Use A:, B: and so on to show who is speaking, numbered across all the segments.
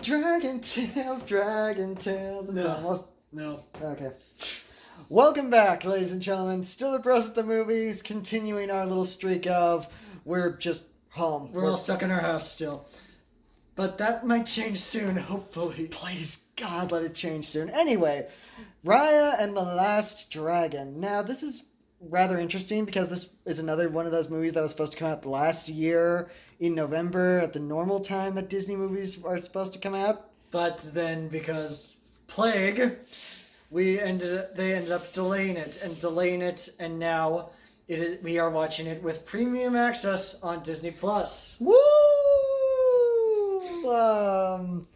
A: Dragon Tales, Dragon Tales. It's almost...
B: No.
A: Okay. Welcome back, ladies and gentlemen. StillerBros at the movies, continuing our little streak of we're just home.
B: We're all stuck in our house still. But that might change soon, hopefully.
A: Please, God, let it change soon. Anyway, Raya and the Last Dragon. Now, this is rather interesting because this is another one of those movies that was supposed to come out last year in November at the normal time that Disney movies are supposed to come out.
B: But then, because plague, they ended up delaying it, and now we are watching it with premium access on Disney Plus.
A: Woo!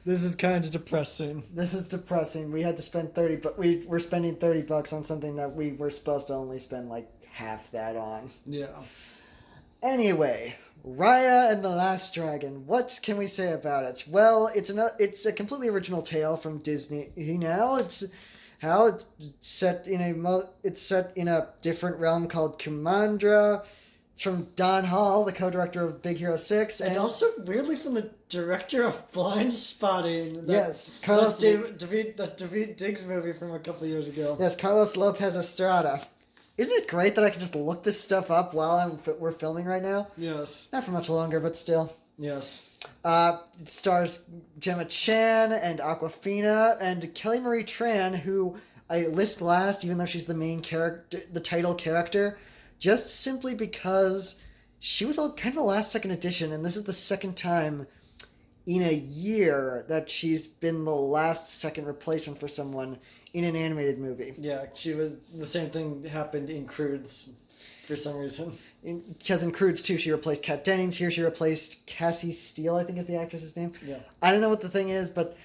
B: This is kind of depressing.
A: This is depressing. We had to spend $30, but we were spending $30 on something that we were supposed to only spend like half that on.
B: Yeah.
A: Anyway, Raya and the Last Dragon. What can we say about it? Well, it's a completely original tale from Disney. Now it's set in a different realm called Kumandra. It's from Don Hall, the co-director of Big Hero 6.
B: And also, weirdly, from the director of Blind Spotting.
A: Yes,
B: Carlos... David Diggs movie from a couple of years ago.
A: Yes, Carlos Lopez Estrada. Isn't it great that I can just look this stuff up while we're filming right now?
B: Yes.
A: Not for much longer, but still.
B: Yes.
A: It stars Gemma Chan and Awkwafina and Kelly Marie Tran, who I list last, even though she's the main character, the title character, just simply because she was kind of a last-second addition, and this is the second time in a year that she's been the last-second replacement for someone in an animated movie.
B: Yeah, she was... The same thing happened in Croods for some reason.
A: Because in Croods 2, she replaced Kat Dennings. Here she replaced Cassie Steele, I think is the actress's name.
B: Yeah.
A: I don't know what the thing is, but...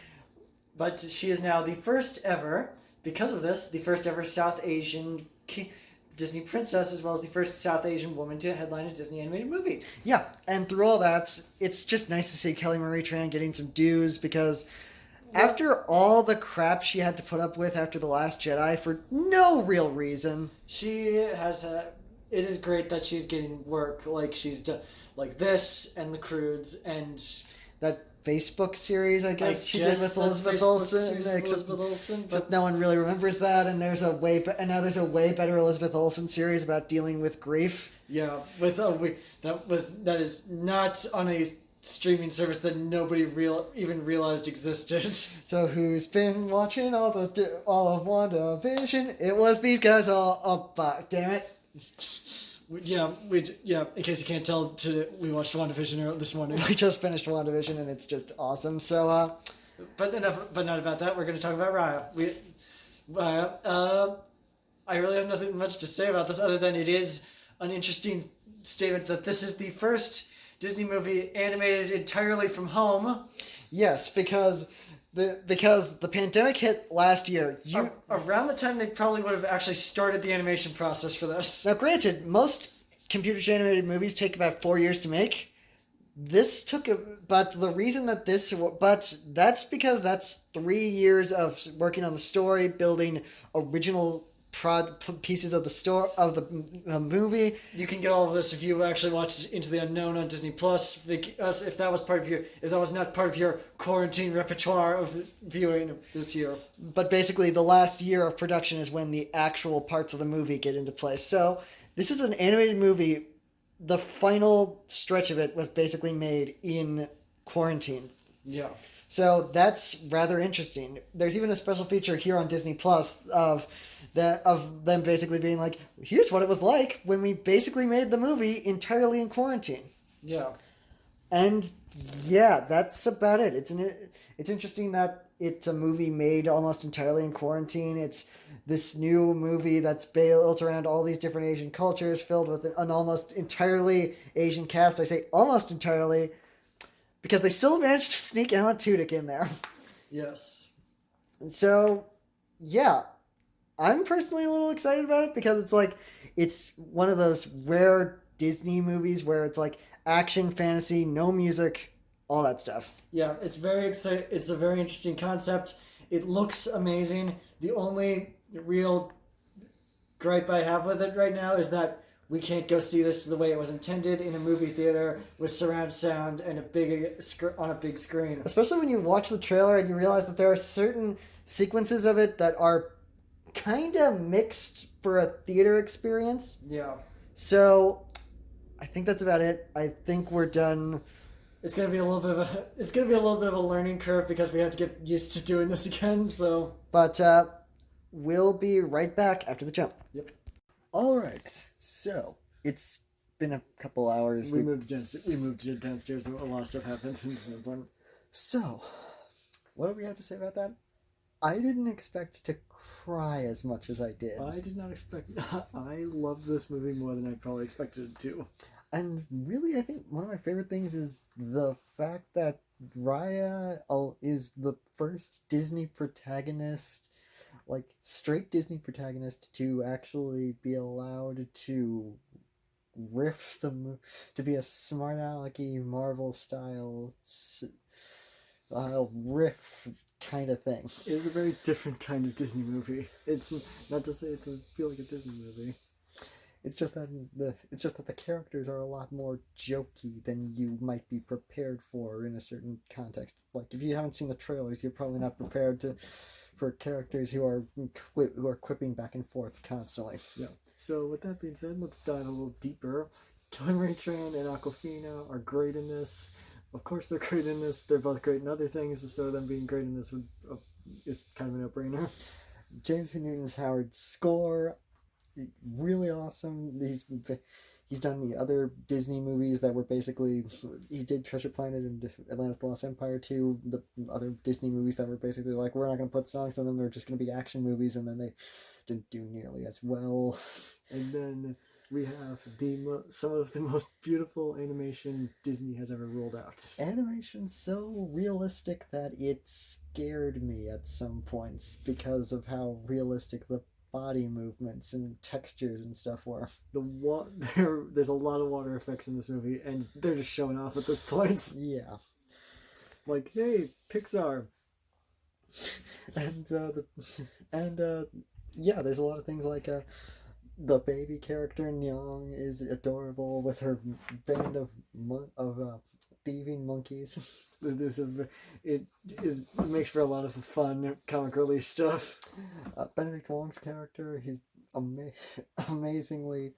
B: But she is now the first ever, because of this, the first ever South Asian Disney princess, as well as the first South Asian woman to headline a Disney animated movie.
A: Yeah, and through all that, it's just nice to see Kelly Marie Tran getting some dues, because after all the crap she had to put up with after The Last Jedi for no real reason... It
B: is great that she's getting work, like she's done, like this, and the Croods, and...
A: That Facebook series, I guess she did with Elizabeth Olsen. But no one really remembers that, and now there's a way better Elizabeth Olsen series about dealing with grief.
B: Yeah, that is not on a streaming service that nobody even realized existed.
A: So who's been watching all of WandaVision? It was these guys all. Oh, damn it!
B: Yeah. In case you can't tell, we watched WandaVision this morning.
A: We just finished WandaVision, and it's just awesome. So,
B: but not about that. We're going to talk about Raya. I really have nothing much to say about this other than it is an interesting statement that this is the first Disney movie animated entirely from home.
A: Yes, because the pandemic hit last year.
B: Around the time they probably would have actually started the animation process for this.
A: Now, granted, most computer-generated movies take about 4 years to make. This took but that's because that's 3 years of working on the story, building original pieces of the movie.
B: You can get all of this if you actually watch Into the Unknown on Disney Plus. Because if that was not part of your quarantine repertoire of viewing this year.
A: But basically, the last year of production is when the actual parts of the movie get into place. So this is an animated movie. The final stretch of it was basically made in quarantine.
B: Yeah.
A: So that's rather interesting. There's even a special feature here on Disney Plus of them basically being like, here's what it was like when we basically made the movie entirely in quarantine.
B: Yeah.
A: And yeah, that's about it. It's interesting that it's a movie made almost entirely in quarantine. It's this new movie that's built around all these different Asian cultures, filled with an almost entirely Asian cast. I say almost entirely because they still managed to sneak Alan Tudyk in there.
B: Yes.
A: So, yeah. I'm personally a little excited about it because it's one of those rare Disney movies where it's like action, fantasy, no music, all that stuff.
B: Yeah, it's very exciting. It's a very interesting concept. It looks amazing. The only real gripe I have with it right now is that we can't go see this the way it was intended in a movie theater with surround sound and on a big screen.
A: Especially when you watch the trailer and you realize that there are certain sequences of it that are kind of mixed for a theater experience.
B: Yeah.
A: So, I think that's about it. I think we're done.
B: It's gonna be a little bit of a learning curve because we have to get used to doing this again. So,
A: But we'll be right back after the jump.
B: Yep.
A: All right. So it's been a couple hours.
B: We moved downstairs. And a lot of stuff happened.
A: So, what do we have to say about that? I didn't expect to cry as much as I did.
B: I did not expect. I loved this movie more than I probably expected it to.
A: And really, I think one of my favorite things is the fact that Raya is the first Disney protagonist, like straight Disney protagonist, to actually be allowed to to be a smart alecky Marvel style riff kind of thing.
B: It was a very different kind of Disney movie. It's not to say it doesn't feel like a Disney movie.
A: It's just that the characters are a lot more jokey than you might be prepared for in a certain context. Like if you haven't seen the trailers, you're probably not prepared for characters who are quipping back and forth constantly.
B: Yeah. So with that being said, let's dive a little deeper. Kelly Marie Tran and Awkwafina are great in this. Of course, they're great in this. They're both great in other things, so them being great in this is kind of a no-brainer.
A: James Newton's Howard's score, really awesome. He's done the other Disney movies that were basically, he did Treasure Planet and Atlantis the Lost Empire too, the other Disney movies that were basically like, we're not going to put songs in them, they're just going to be action movies, and then they didn't do nearly as well.
B: And then we have some of the most beautiful animation Disney has ever rolled out.
A: Animation so realistic that it scared me at some points because of how realistic the body movements and textures and stuff were.
B: There's a lot of water effects in this movie, and they're just showing off at this point.
A: Yeah.
B: Like, hey, Pixar.
A: And yeah, there's a lot of things like the baby character Nyong is adorable with her band of thieving monkeys.
B: It makes for a lot of fun comic relief stuff.
A: Benedict Wong's character, he amazingly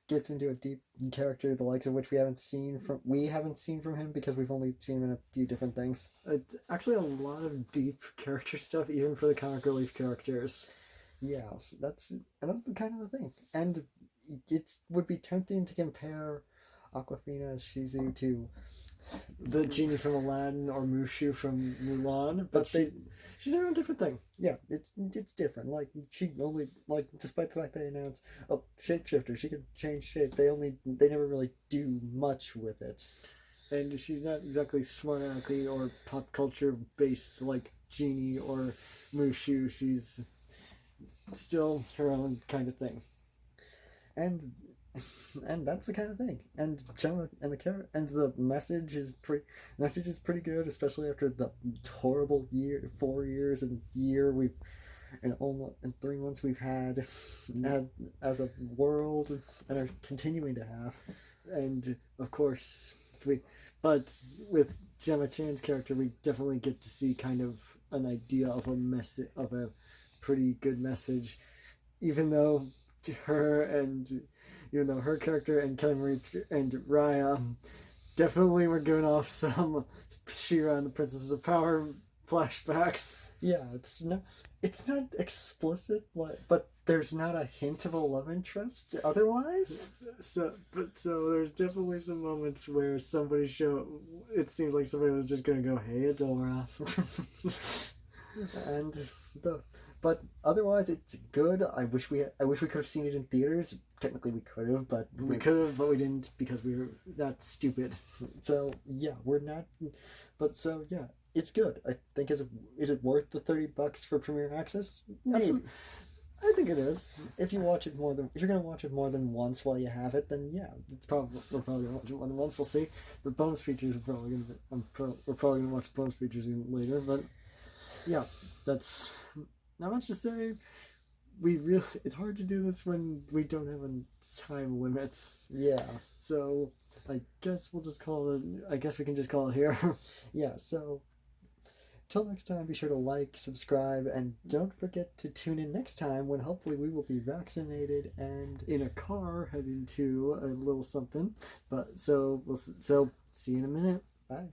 A: gets into a deep character, the likes of which we haven't seen from him because we've only seen him in a few different things.
B: It's actually a lot of deep character stuff, even for the comic relief characters.
A: Yeah, that's the kind of the thing. And it would be tempting to compare Awkwafina as Shizu to
B: the genie from Aladdin or Mushu from Mulan, but she's their own different thing.
A: Yeah, it's different. Like she only despite the fact they announced shapeshifter, she could change shape. They never really do much with it.
B: And she's not exactly smart alecky or pop culture based like Genie or Mushu. She's still her own kind of thing.
A: And that's the kind of thing. And Gemma and the message is pretty good, especially after the horrible 4 years and year we've in 3 months we've had as a world and are continuing to have.
B: And of course but with Gemma Chan's character, we definitely get to see kind of an idea of a pretty good message, even though her character and Kelly Marie and Raya definitely were giving off some She-Ra and the Princesses of Power flashbacks.
A: Yeah, it's not explicit, but there's not a hint of a love interest otherwise.
B: So there's definitely some moments where it seems like somebody was just gonna go, "Hey, Adora,"
A: but otherwise it's good. I wish we could have seen it in theaters. Technically, we could have, but
B: we didn't because we were that stupid.
A: So yeah, we're not. But so yeah, it's good. I think is it worth the $30 for Premiere Access? Maybe.
B: I think it is.
A: If you're gonna watch it more than once while you have it, then yeah,
B: we're probably gonna watch it more than once. We'll see. The bonus features are probably we're probably gonna watch the bonus features even later. But yeah, that's not much to say. it's hard to do this when we don't have a time limit.
A: Yeah.
B: So I guess we'll just call it. I guess we can just call it here.
A: Yeah. So till next time, be sure to like, subscribe, and don't forget to tune in next time when hopefully we will be vaccinated and
B: in a car heading to a little something. But so see you in a minute.
A: bye.